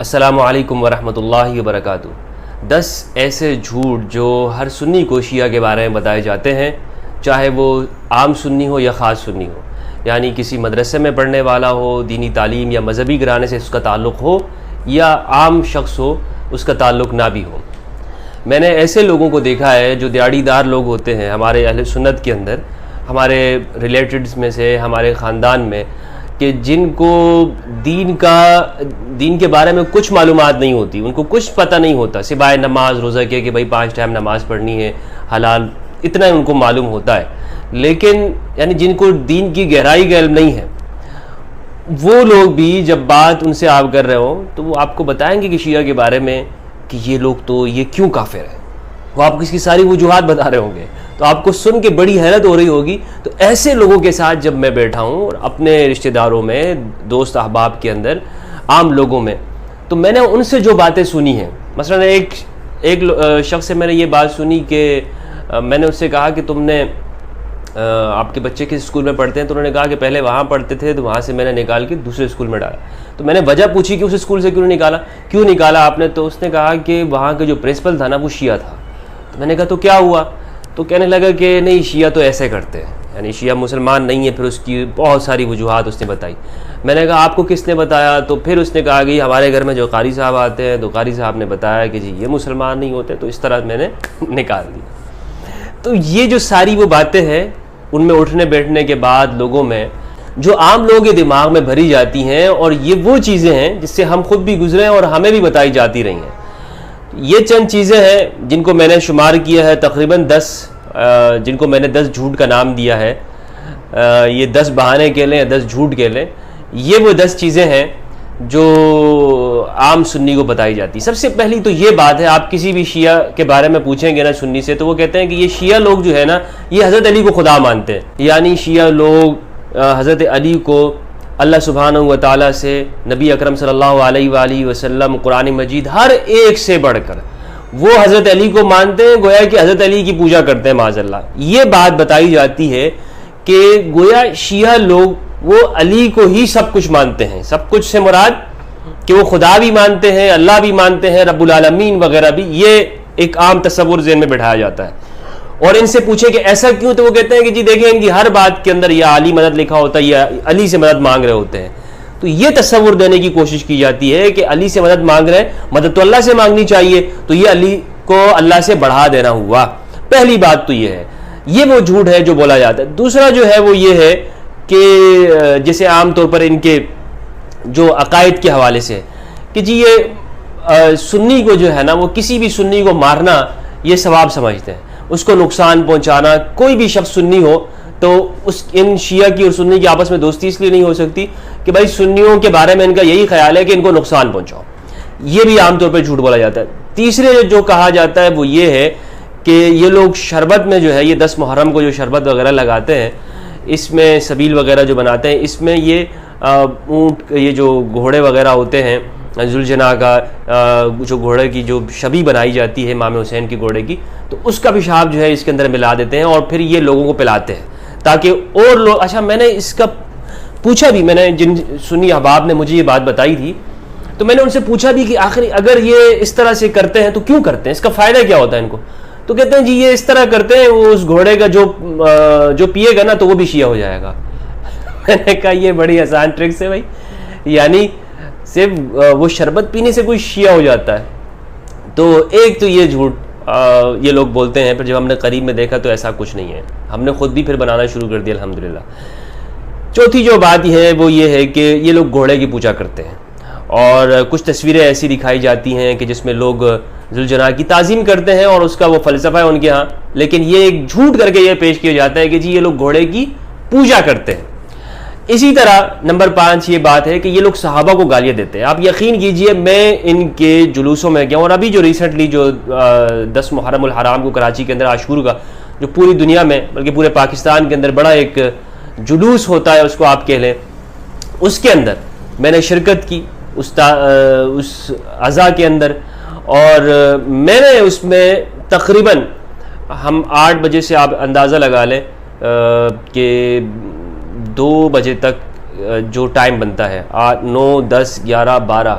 السلام علیکم ورحمۃ اللہ وبرکاتہ۔ 10 ایسے جھوٹ جو ہر سنی کو شیعہ کے بارے میں بتائے جاتے ہیں، چاہے وہ عام سنی ہو یا خاص سنی ہو، یعنی کسی مدرسے میں پڑھنے والا ہو، دینی تعلیم یا مذہبی گھرانے سے اس کا تعلق ہو، یا عام شخص ہو اس کا تعلق نہ بھی ہو۔ میں نے ایسے لوگوں کو دیکھا ہے جو دیہڑی دار لوگ ہوتے ہیں ہمارے اہل سنت کے اندر، ہمارے ریلیٹڈز میں سے، ہمارے خاندان میں، کہ جن کو دین کے بارے میں کچھ معلومات نہیں ہوتی، ان کو کچھ پتہ نہیں ہوتا سوائے نماز روزہ کے کہ بھائی 5 ٹائم نماز پڑھنی ہے، حلال، اتنا ان کو معلوم ہوتا ہے، لیکن یعنی جن کو دین کی گہرائی کا علم نہیں ہے، وہ لوگ بھی جب بات ان سے آپ کر رہے ہو تو وہ آپ کو بتائیں گے کہ شیعہ کے بارے میں کہ یہ لوگ تو یہ کیوں کافر ہیں، وہ آپ کو اس کی ساری وجوہات بتا رہے ہوں گے، تو آپ کو سن کے بڑی حیرت ہو رہی ہوگی۔ تو ایسے لوگوں کے ساتھ جب میں بیٹھا ہوں اور اپنے رشتہ داروں میں، دوست احباب کے اندر، عام لوگوں میں، تو میں نے ان سے جو باتیں سنی ہیں، مثلا ایک شخص سے میں نے یہ بات سنی کہ میں نے اس سے کہا کہ تم نے آپ کے بچے کس اسکول میں پڑھتے ہیں؟ تو انہوں نے کہا کہ پہلے وہاں پڑھتے تھے، تو وہاں سے میں نے نکال کے دوسرے اسکول میں ڈالا۔ تو میں نے وجہ پوچھی کہ اس اسکول سے کیوں نکالا آپ نے؟ تو اس نے کہا کہ وہاں کے جو پرنسپل تھا نا وہ شیعہ تھا۔ تو میں نے کہا تو کیا ہوا؟ تو کہنے لگا کہ نہیں، شیعہ تو ایسے کرتے ہیں، یعنی شیعہ مسلمان نہیں ہے۔ پھر اس کی بہت ساری وجوہات اس نے بتائی۔ میں نے کہا آپ کو کس نے بتایا؟ تو پھر اس نے کہا کہ ہمارے گھر میں جو قاری صاحب آتے ہیں تو قاری صاحب نے بتایا کہ جی یہ مسلمان نہیں ہوتے، تو اس طرح میں نے نکال دی۔ تو یہ جو ساری وہ باتیں ہیں، ان میں اٹھنے بیٹھنے کے بعد لوگوں میں جو عام لوگوں کے دماغ میں بھری جاتی ہیں، اور یہ وہ چیزیں ہیں جس سے ہم خود بھی گزرے ہیں اور ہمیں بھی بتائی جاتی رہی ہیں۔ یہ چند چیزیں ہیں جن کو میں نے شمار کیا ہے، تقریباً 10، جن کو میں نے 10 جھوٹ کا نام دیا ہے۔ یہ 10 بہانے کہہ لیں یا 10 جھوٹ کہہ لیں، یہ وہ 10 چیزیں ہیں جو عام سنی کو بتائی جاتی۔ سب سے پہلی تو یہ بات ہے، آپ کسی بھی شیعہ کے بارے میں پوچھیں گے نا سنی سے، تو وہ کہتے ہیں کہ یہ شیعہ لوگ جو ہے نا یہ حضرت علی کو خدا مانتے ہیں، یعنی شیعہ لوگ حضرت علی کو اللہ سبحانہ و تعالیٰ سے، نبی اکرم صلی اللہ علیہ وآلہ وسلم، قرآن مجید، ہر ایک سے بڑھ کر وہ حضرت علی کو مانتے ہیں، گویا کہ حضرت علی کی پوجا کرتے ہیں معاذ اللہ۔ یہ بات بتائی جاتی ہے کہ گویا شیعہ لوگ وہ علی کو ہی سب کچھ مانتے ہیں۔ سب کچھ سے مراد کہ وہ خدا بھی مانتے ہیں، اللہ بھی مانتے ہیں، رب العالمین وغیرہ بھی۔ یہ ایک عام تصور ذہن میں بٹھایا جاتا ہے، اور ان سے پوچھے کہ ایسا کیوں؟ تو وہ کہتے ہیں کہ جی دیکھیں ان کی ہر بات کے اندر یا علی مدد لکھا ہوتا ہے یا علی سے مدد مانگ رہے ہوتے ہیں۔ تو یہ تصور دینے کی کوشش کی جاتی ہے کہ علی سے مدد مانگ رہے ہیں، مدد تو اللہ سے مانگنی چاہیے، تو یہ علی کو اللہ سے بڑھا دینا ہوا۔ پہلی بات تو یہ ہے، یہ وہ جھوٹ ہے جو بولا جاتا ہے۔ دوسرا جو ہے وہ یہ ہے کہ جیسے عام طور پر ان کے جو عقائد کے حوالے سے کہ جی یہ سنی کو جو ہے نا، وہ کسی بھی سنی کو مارنا یہ ثواب سمجھتے ہیں، اس کو نقصان پہنچانا۔ کوئی بھی شخص سنی ہو تو ان شیعہ کی اور سنی کی آپس میں دوستی اس لیے نہیں ہو سکتی کہ بھائی سنیوں کے بارے میں ان کا یہی خیال ہے کہ ان کو نقصان پہنچاؤ۔ یہ بھی عام طور پہ جھوٹ بولا جاتا ہے۔ تیسرے جو کہا جاتا ہے وہ یہ ہے کہ یہ لوگ شربت میں جو ہے، یہ 10 محرم کو جو شربت وغیرہ لگاتے ہیں، اس میں سبیل وغیرہ جو بناتے ہیں، اس میں یہ اونٹ، یہ جو گھوڑے وغیرہ ہوتے ہیں، ذوالجناح کا جو گھوڑے کی جو شبیہ بنائی جاتی ہے امام حسین کے گھوڑے کی، تو اس کا پیشاب جو ہے اس کے اندر ملا دیتے ہیں، اور پھر یہ لوگوں کو پلاتے ہیں تاکہ اور لوگ۔ اچھا، میں نے اس کا پوچھا بھی، میں نے جن سنی احباب نے مجھے یہ بات بتائی تھی، تو میں نے ان سے پوچھا بھی کہ آخر اگر یہ اس طرح سے کرتے ہیں تو کیوں کرتے ہیں، اس کا فائدہ کیا ہوتا ہے ان کو؟ تو کہتے ہیں جی یہ اس طرح کرتے ہیں، وہ اس گھوڑے کا جو پیے گا نا تو وہ بھی شیعہ ہو جائے گا۔ میں نے کہا یہ بڑی آسان ٹرکس ہے بھائی، یعنی صرف وہ شربت پینے سے کوئی شیعہ ہو جاتا ہے؟ تو ایک تو یہ جھوٹ یہ لوگ بولتے ہیں، پھر جب ہم نے قریب میں دیکھا تو ایسا کچھ نہیں ہے، ہم نے خود بھی پھر بنانا شروع کر دیا الحمدللہ۔ چوتھی جو بات ہے وہ یہ ہے کہ یہ لوگ گھوڑے کی پوجا کرتے ہیں، اور کچھ تصویریں ایسی دکھائی جاتی ہیں کہ جس میں لوگ ذوالجناح کی تعظیم کرتے ہیں، اور اس کا وہ فلسفہ ہے ان کے ہاں، لیکن یہ ایک جھوٹ کر کے یہ پیش کیا جاتا ہے کہ جی یہ لوگ گھوڑے کی پوجا کرتے ہیں۔ اسی طرح نمبر 5 یہ بات ہے کہ یہ لوگ صحابہ کو گالیاں دیتے ہیں۔ آپ یقین کیجئے، میں ان کے جلوسوں میں گیا، اور ابھی جو ریسنٹلی جو 10 محرم الحرام کو کراچی کے اندر عاشور کا جو پوری دنیا میں بلکہ پورے پاکستان کے اندر بڑا ایک جلوس ہوتا ہے، اس کو آپ کہہ لیں، اس کے اندر میں نے شرکت کی اس عزا کے اندر، اور میں نے اس میں تقریباً ہم 8 بجے سے آپ اندازہ لگا لیں کہ 2 بجے تک جو ٹائم بنتا ہے، 8 9 10 11 12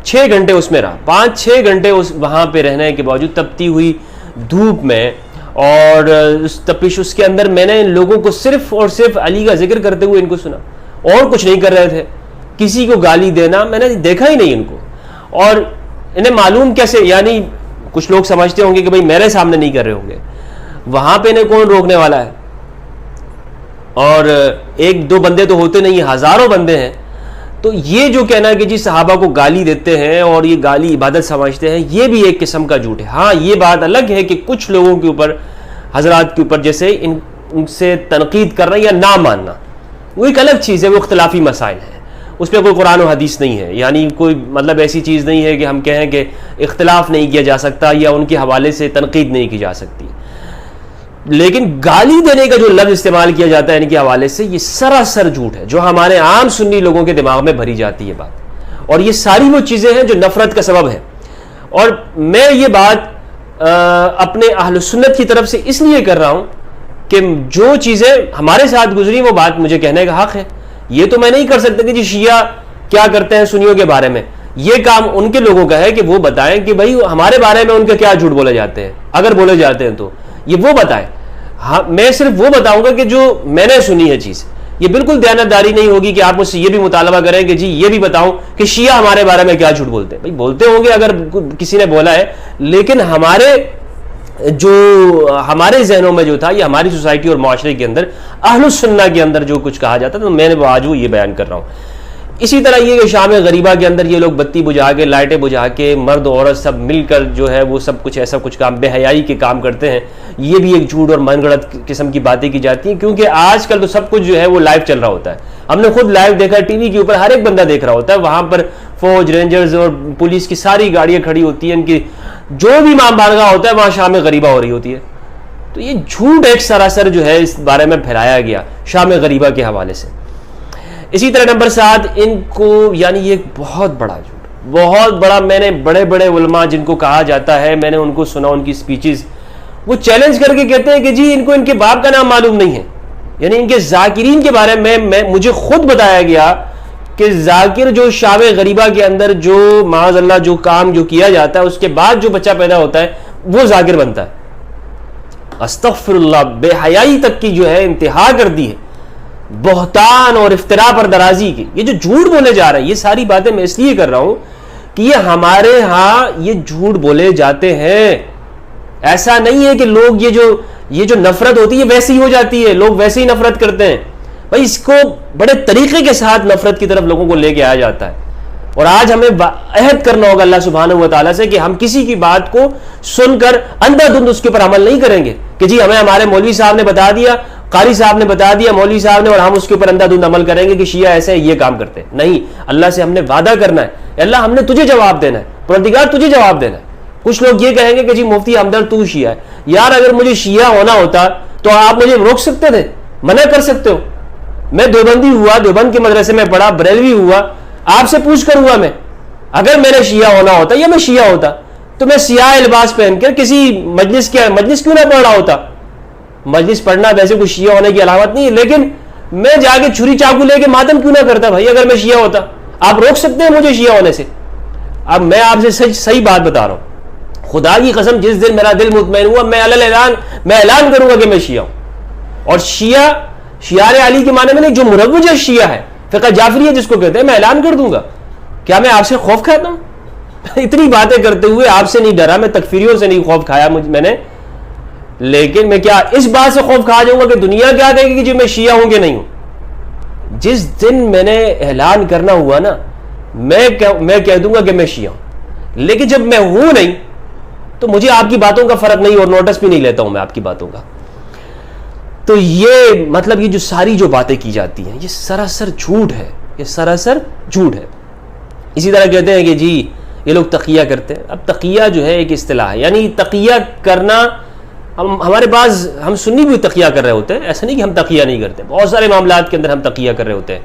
6 گھنٹے اس میں رہا، 5-6 گھنٹے وہاں پہ رہنے کے باوجود تپتی ہوئی دھوپ میں اور اس تپش اس کے اندر میں نے ان لوگوں کو صرف اور صرف علی کا ذکر کرتے ہوئے ان کو سنا، اور کچھ نہیں کر رہے تھے. کسی کو گالی دینا میں نے دیکھا ہی نہیں ان کو. اور انہیں معلوم کیسے، یعنی کچھ لوگ سمجھتے ہوں گے کہ بھئی میرے سامنے نہیں کر رہے ہوں گے، وہاں پہ انہیں کون روکنے والا ہے؟ اور 1-2 بندے تو ہوتے نہیں، ہزاروں بندے ہیں. تو یہ جو کہنا کہ جی صحابہ کو گالی دیتے ہیں اور یہ گالی عبادت سمجھتے ہیں، یہ بھی ایک قسم کا جھوٹ ہے. ہاں یہ بات الگ ہے کہ کچھ لوگوں کے اوپر، حضرات کے اوپر جیسے ان سے تنقید کرنا یا نہ ماننا، وہ ایک الگ چیز ہے، وہ اختلافی مسائل ہیں، اس پہ کوئی قرآن و حدیث نہیں ہے. یعنی کوئی مطلب ایسی چیز نہیں ہے کہ ہم کہیں کہ اختلاف نہیں کیا جا سکتا یا ان کے حوالے سے تنقید نہیں کی جا سکتی. لیکن گالی دینے کا جو لفظ استعمال کیا جاتا ہے ان کے حوالے سے، یہ سراسر جھوٹ ہے جو ہمارے عام سنی لوگوں کے دماغ میں بھری جاتی ہے بات. اور یہ ساری وہ چیزیں ہیں جو نفرت کا سبب ہے. اور میں یہ بات اپنے اہل سنت کی طرف سے اس لیے کر رہا ہوں کہ جو چیزیں ہمارے ساتھ گزری وہ بات مجھے کہنے کا حق ہے. یہ تو میں نہیں کر سکتا کہ جی شیعہ کیا کرتے ہیں سنیوں کے بارے میں. یہ کام ان کے لوگوں کا ہے کہ وہ بتائیں کہ بھائی ہمارے بارے میں ان کے کیا جھوٹ بولے جاتے ہیں، اگر بولے جاتے ہیں تو یہ وہ بتائیں. ہاں میں صرف وہ بتاؤں گا کہ جو میں نے سنی ہے چیز. یہ بالکل دیانتداری نہیں ہوگی کہ آپ مجھ سے یہ بھی مطالبہ کریں کہ جی یہ بھی بتاؤں کہ شیعہ ہمارے بارے میں کیا جھوٹ بولتے ہیں. بھائی بولتے ہوں گے اگر کسی نے بولا ہے، لیکن ہمارے ذہنوں میں جو تھا، یہ ہماری سوسائٹی اور معاشرے کے اندر اہل السنہ کے اندر جو کچھ کہا جاتا ہے، تو میں نے آج وہ یہ بیان کر رہا ہوں. اسی طرح یہ کہ شام غریبہ کے اندر یہ لوگ بتی بجھا کے، لائٹیں بجھا کے، مرد عورت سب مل کر جو ہے وہ سب کچھ ایسا کچھ کام بے حیائی کے کام کرتے ہیں. یہ بھی ایک جھوٹ اور من گھڑت قسم کی باتیں کی جاتی ہیں، کیونکہ آج کل تو سب کچھ جو ہے وہ لائیو چل رہا ہوتا ہے. ہم نے خود لائیو دیکھا، ٹی وی کے اوپر ہر ایک بندہ دیکھ رہا ہوتا ہے. وہاں پر فوج، رینجرز اور پولیس کی ساری گاڑیاں کھڑی ہوتی ہیں، ان کی جو بھی امام بارگاہ ہوتا ہے وہاں شام غریبہ ہو رہی ہوتی ہے. تو یہ جھوٹ ایک سراسر جو ہے اس بارے میں پھیلایا گیا شام غریبہ کے حوالے سے. اسی طرح نمبر 7 ان کو، یعنی یہ ایک بہت بڑا جھوٹ، بہت بڑا. میں نے بڑے بڑے علماء جن کو کہا جاتا ہے، میں نے ان کو سنا، ان کی سپیچز، وہ چیلنج کر کے کہتے ہیں کہ جی ان کو ان کے باپ کا نام معلوم نہیں ہے. یعنی ان کے ذاکرین کے بارے میں مجھے خود بتایا گیا کہ ذاکر جو شام غریبہ کے اندر جو معاذ اللہ جو کام جو کیا جاتا ہے، اس کے بعد جو بچہ پیدا ہوتا ہے وہ ذاکر بنتا ہے. استغفر اللہ، بے حیائی تک کی جو ہے انتہا کر دی ہے، بہتان اور افتراء پر درازی کی. یہ جو جھوٹ بولے جا رہے ہیں، یہ ساری باتیں میں اس لیے کر رہا ہوں کہ یہ ہمارے ہاں یہ جھوٹ بولے جاتے ہیں. ایسا نہیں ہے کہ لوگ یہ جو نفرت ہوتی ہے ویسی ہی ہو جاتی ہے، لوگ ویسے ہی نفرت کرتے ہیں. بھائی اس کو بڑے طریقے کے ساتھ نفرت کی طرف لوگوں کو لے کے آیا جاتا ہے. اور آج ہمیں عہد کرنا ہوگا اللہ سبحانہ و تعالیٰ سے کہ ہم کسی کی بات کو سن کر اندھا دھند اس کے اوپر عمل نہیں کریں گے کہ جی ہمیں ہمارے مولوی صاحب نے بتا دیا، قاری صاحب نے بتا دیا، مولوی صاحب نے، اور ہم اس کے اوپر اندھا دھند عمل کریں گے کہ شیعہ ایسے یہ کام کرتے ہیں. نہیں، اللہ سے ہم نے وعدہ کرنا ہے، اللہ ہم نے تجھے جواب دینا ہے، پروردگار تجھے جواب دینا ہے. کچھ لوگ یہ کہیں گے کہ جی مفتی ہمدرد تو شیعہ ہے. یار اگر مجھے شیعہ ہونا ہوتا تو آپ مجھے روک سکتے تھے، منع کر سکتے ہو. میں دیوبندی ہوا، دیوبند کے مدرسے میں پڑھا، بریلوی ہوا، آپ سے پوچھ کر ہوا. میں اگر میرے شیعہ ہونا ہوتا یا میں شیعہ ہوتا تو میں سیاہ لباس پہن کر کسی مجلس کیوں نہ پڑھ رہا ہوتا. مجلس پڑھنا ویسے کوئی شیعہ ہونے کی علامت نہیں ہے، لیکن میں جا کے چھری چاقو لے کے ماتم کیوں نہ کرتا بھائی اگر میں شیعہ ہوتا. آپ روک سکتے ہیں مجھے شیعہ ہونے سے؟ اب میں آپ سے صحیح بات بتا رہا ہوں، خدا کی قسم جس دن میرا دل مطمئن ہوا میں اعلان کروں گا کہ میں شیعہ ہوں. اور شیعہ شیعہ علی کے معنی میں نہیں، جو مروج شیعہ ہے، فقہ جعفریہ جس کو کہتے ہیں، میں اعلان کر دوں گا. کیا میں آپ سے خوف کھاتا ہوں؟ اتنی باتیں کرتے ہوئے آپ سے نہیں ڈرا، میں تکفیریوں سے نہیں خوف کھایا میں نے، لیکن میں کیا اس بات سے خوف کھا جاؤں گا کہ دنیا کیا کہے گی کہ جی میں شیعہ ہوں کہ نہیں ہوں. جس دن میں نے اعلان کرنا ہوا نا، میں کہہ دوں گا کہ میں شیعہ ہوں. لیکن جب میں ہوں نہیں تو مجھے آپ کی باتوں کا فرق نہیں، اور نوٹس بھی نہیں لیتا ہوں میں آپ کی باتوں کا. تو یہ مطلب یہ جو ساری جو باتیں کی جاتی ہیں یہ سراسر جھوٹ ہے، یہ سراسر جھوٹ ہے. اسی طرح کہتے ہیں کہ جی یہ لوگ تقیہ کرتے ہیں. اب تقیہ جو ہے ایک اصطلاح ہے، یعنی تقیہ کرنا، ہمارے پاس ہم سنی بھی تقیہ کر رہے ہوتے ہیں، ایسا نہیں کہ ہم تقیہ نہیں کرتے، بہت سارے معاملات کے اندر ہم تقیہ کر رہے ہوتے ہیں.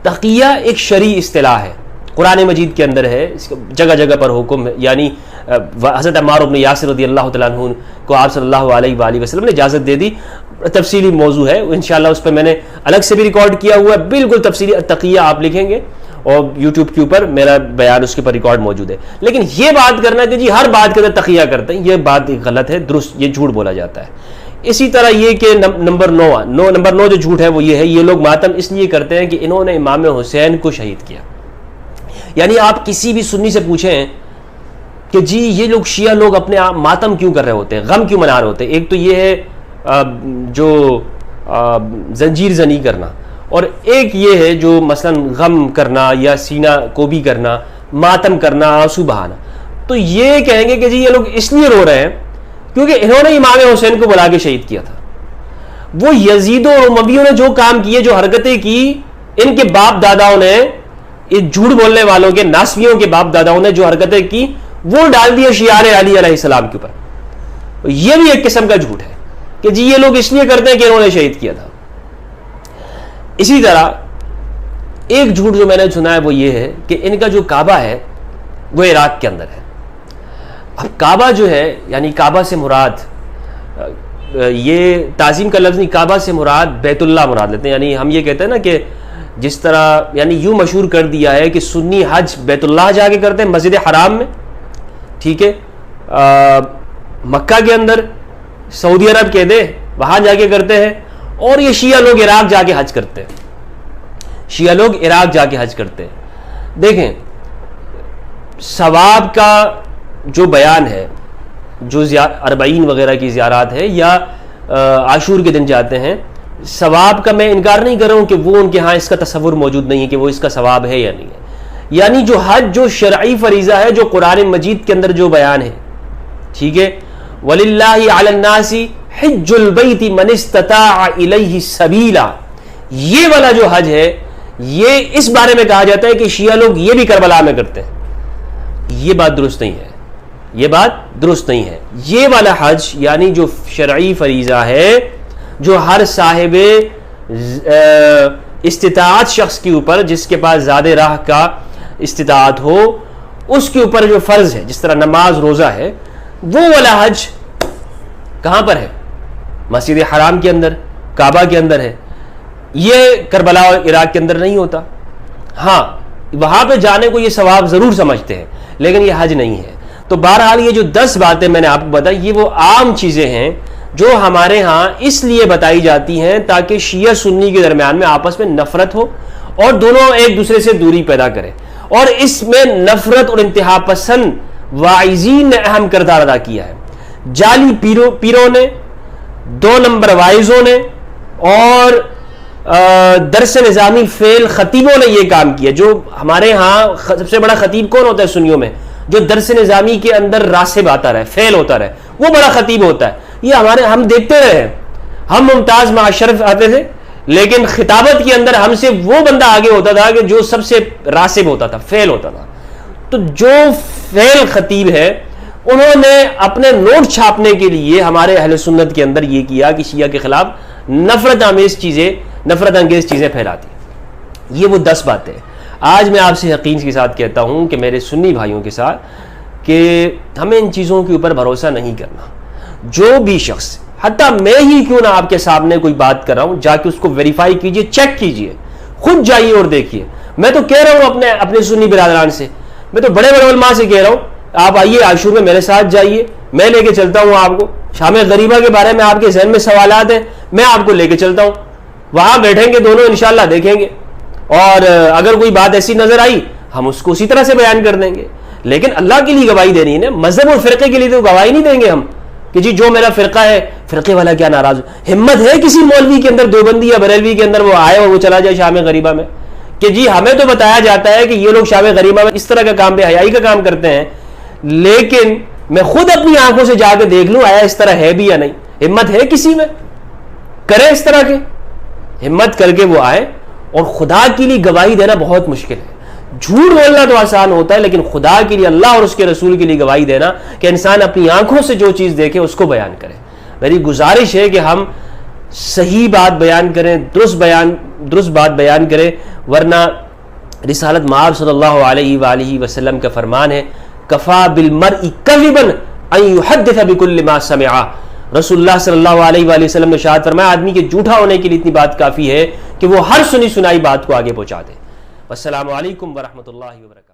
تقیہ ایک شرعی اصطلاح ہے، قرآن مجید کے اندر ہے، اس جگہ جگہ پر حکم ہے. یعنی حضرت عمار بن یاسر رضی اللہ تعالیٰ عنہ کو آپ صلی اللہ علیہ وآلہ وسلم نے اجازت دے دی. تفصیلی موضوع ہے انشاءاللہ، اس پہ میں نے الگ سے بھی ریکارڈ کیا ہوا ہے، بالکل تفصیلی تقیہ آپ لکھیں گے اور یوٹیوب کے اوپر میرا بیان اس کے اوپر ریکارڈ موجود ہے. لیکن یہ بات کرنا کہ جی ہر بات کے اندر تقیہ کرتے ہیں, یہ بات غلط ہے, درست یہ جھوٹ بولا جاتا ہے. اسی طرح یہ کہ نمبر 9 جو جھوٹ ہے وہ یہ ہے, یہ لوگ ماتم اس لیے کرتے ہیں کہ انہوں نے امام حسین کو شہید کیا. یعنی آپ کسی بھی سنی سے پوچھیں کہ جی یہ لوگ شیعہ لوگ اپنے ماتم کیوں کر رہے ہوتے ہیں, غم کیوں منا رہے ہوتے ہیں. ایک تو یہ ہے جو زنجیر زنی کرنا, اور ایک یہ ہے جو مثلا غم کرنا یا سینہ کوبی کرنا, ماتم کرنا, آنسو بہانا. تو یہ کہیں گے کہ جی یہ لوگ اس لیے رو رہے ہیں کیونکہ انہوں نے امام حسین کو بلا کے شہید کیا تھا. وہ یزیدوں اور امویوں نے جو کام کیے, جو حرکتیں کی, ان کے باپ داداؤں نے, یہ جھوٹ بولنے والوں کے ناسبیوں کے باپ داداؤں نے جو حرکتیں کی وہ ڈال دیا شعار علی علیہ السلام کے اوپر. یہ بھی ایک قسم کا جھوٹ ہے کہ جی یہ لوگ اس لیے کرتے ہیں کہ انہوں نے شہید کیا تھا. اسی طرح ایک جھوٹ جو میں نے سنا ہے وہ یہ ہے کہ ان کا جو کعبہ ہے وہ عراق کے اندر ہے. اب کعبہ جو ہے, یعنی کعبہ سے مراد, یہ تعظیم کا لفظ نہیں, کعبہ سے مراد بیت اللہ مراد لیتے ہیں. یعنی ہم یہ کہتے ہیں نا کہ جس طرح یعنی یوں مشہور کر دیا ہے کہ سنی حج بیت اللہ جا کے کرتے ہیں مسجد حرام میں, ٹھیک ہے, مکہ کے اندر, سعودی عرب کے دے وہاں جا کے کرتے ہیں, اور یہ شیعہ لوگ عراق جا کے حج کرتے ہیں. شیعہ لوگ عراق جا کے حج کرتے ہیں. دیکھیں ثواب کا جو بیان ہے, جو اربعین وغیرہ کی زیارات ہے یا عاشور کے دن جاتے ہیں, ثواب کا میں انکار نہیں کر رہا ہوں کہ وہ ان کے ہاں اس کا تصور موجود نہیں ہے کہ وہ اس کا ثواب ہے یا نہیں ہے. یعنی جو حج جو شرعی فریضہ ہے, جو قرآن مجید کے اندر جو بیان ہے, ٹھیک ہے, وَلِلَّهِ عَلَى النَّاسِ حِجُّ الْبَيْتِ مَنِ اسْتَطَاعَ إِلَيْهِ سَبِيلًا, یہ والا جو حج ہے یہ اس بارے میں کہا جاتا ہے کہ شیعہ لوگ یہ بھی کربلا میں کرتے ہیں. یہ بات درست نہیں ہے, یہ بات درست نہیں ہے. یہ والا حج یعنی جو شرعی فریضہ ہے, جو ہر صاحب استطاعت شخص کے اوپر, جس کے پاس زیادہ راہ کا استطاعت ہو, اس کے اوپر جو فرض ہے, جس طرح نماز روزہ ہے, وہ والا حج کہاں پر ہے؟ مسجد حرام کے اندر, کعبہ کے اندر ہے. یہ کربلا اور عراق کے اندر نہیں ہوتا. ہاں وہاں پہ جانے کو یہ ثواب ضرور سمجھتے ہیں لیکن یہ حج نہیں ہے. تو بہرحال یہ جو 10 باتیں میں نے آپ کو بتائی یہ وہ عام چیزیں ہیں جو ہمارے ہاں اس لیے بتائی جاتی ہیں تاکہ شیعہ سنی کے درمیان میں آپس میں نفرت ہو اور دونوں ایک دوسرے سے دوری پیدا کریں. اور اس میں نفرت اور انتہا پسند واعظین نے اہم کردار ادا کیا ہے. جعلی پیروں نے, 2 نمبر وائزوں نے, اور درس نظامی فیل خطیبوں نے یہ کام کیا. جو ہمارے ہاں سب سے بڑا خطیب کون ہوتا ہے سنیوں میں؟ جو درس نظامی کے اندر راسب آتا رہے, فیل ہوتا رہے, وہ بڑا خطیب ہوتا ہے. یہ ہم دیکھتے رہے, ہم ممتاز معاشرف آتے تھے لیکن خطابت کے اندر ہم سے وہ بندہ آگے ہوتا تھا کہ جو سب سے راسب ہوتا تھا, فیل ہوتا تھا. تو جو فیل خطیب ہے انہوں نے اپنے نوٹ چھاپنے کے لیے ہمارے اہل سنت کے اندر یہ کیا کہ شیعہ کے خلاف نفرت انگیز چیزیں پھیلاتی. یہ وہ 10 باتیں آج میں آپ سے یقین کے ساتھ کہتا ہوں کہ میرے سنی بھائیوں کے ساتھ کہ ہمیں ان چیزوں کے اوپر بھروسہ نہیں کرنا. جو بھی شخص, حتیٰ میں ہی کیوں نہ آپ کے سامنے کوئی بات کر رہا ہوں, جا کے اس کو ویریفائی کیجئے, چیک کیجئے, خود جائیے اور دیکھیے. میں تو کہہ رہا ہوں اپنے سنی برادران سے, میں تو بڑے بڑے علماء سے کہہ رہا ہوں, آپ آئیے عاشور میں میرے ساتھ جائیے, میں لے کے چلتا ہوں آپ کو. شام غریبہ کے بارے میں آپ کے ذہن میں سوالات ہیں, میں آپ کو لے کے چلتا ہوں, وہاں بیٹھیں گے دونوں انشاءاللہ, دیکھیں گے, اور اگر کوئی بات ایسی نظر آئی ہم اس کو اسی طرح سے بیان کر دیں گے. لیکن اللہ کے لیے گواہی دینی ہے نا, مذہب اور فرقے کے لیے تو گواہی نہیں دیں گے ہم کہ جی جو میرا فرقہ ہے, فرقے والا کیا ناراض ہو. ہمت ہے کسی مولوی کے اندر, دیوبندی یا بریلوی کے اندر وہ آئے اور وہ چلا جائے شام غریبہ میں کہ جی ہمیں تو بتایا جاتا ہے کہ یہ لوگ شام غریبہ میں اس طرح کا کام, بے حیائی کا کام کرتے ہیں, لیکن میں خود اپنی آنکھوں سے جا کے دیکھ لوں آیا اس طرح ہے بھی یا نہیں. ہمت ہے کسی میں کرے اس طرح کے, ہمت کر کے وہ آئے. اور خدا کے لیے گواہی دینا بہت مشکل ہے. جھوٹ بولنا تو آسان ہوتا ہے لیکن خدا کے لیے, اللہ اور اس کے رسول کے لیے گواہی دینا کہ انسان اپنی آنکھوں سے جو چیز دیکھے اس کو بیان کرے. میری گزارش ہے کہ ہم صحیح بات بیان کریں, درست بات بیان کریں, ورنہ رسالت مآب صلی اللہ علیہ وآلہ وسلم کا فرمان ہے کفا بالمرء کذبا ان یحدث بکل ما سمع. رسول اللہ صلی اللہ علیہ وآلہ وسلم نے ارشاد فرمایا آدمی کے جھوٹا ہونے کے لیے اتنی بات کافی ہے کہ وہ ہر سنی سنائی بات کو آگے پہنچا دے. والسلام علیکم ورحمۃ اللہ وبرکاتہ.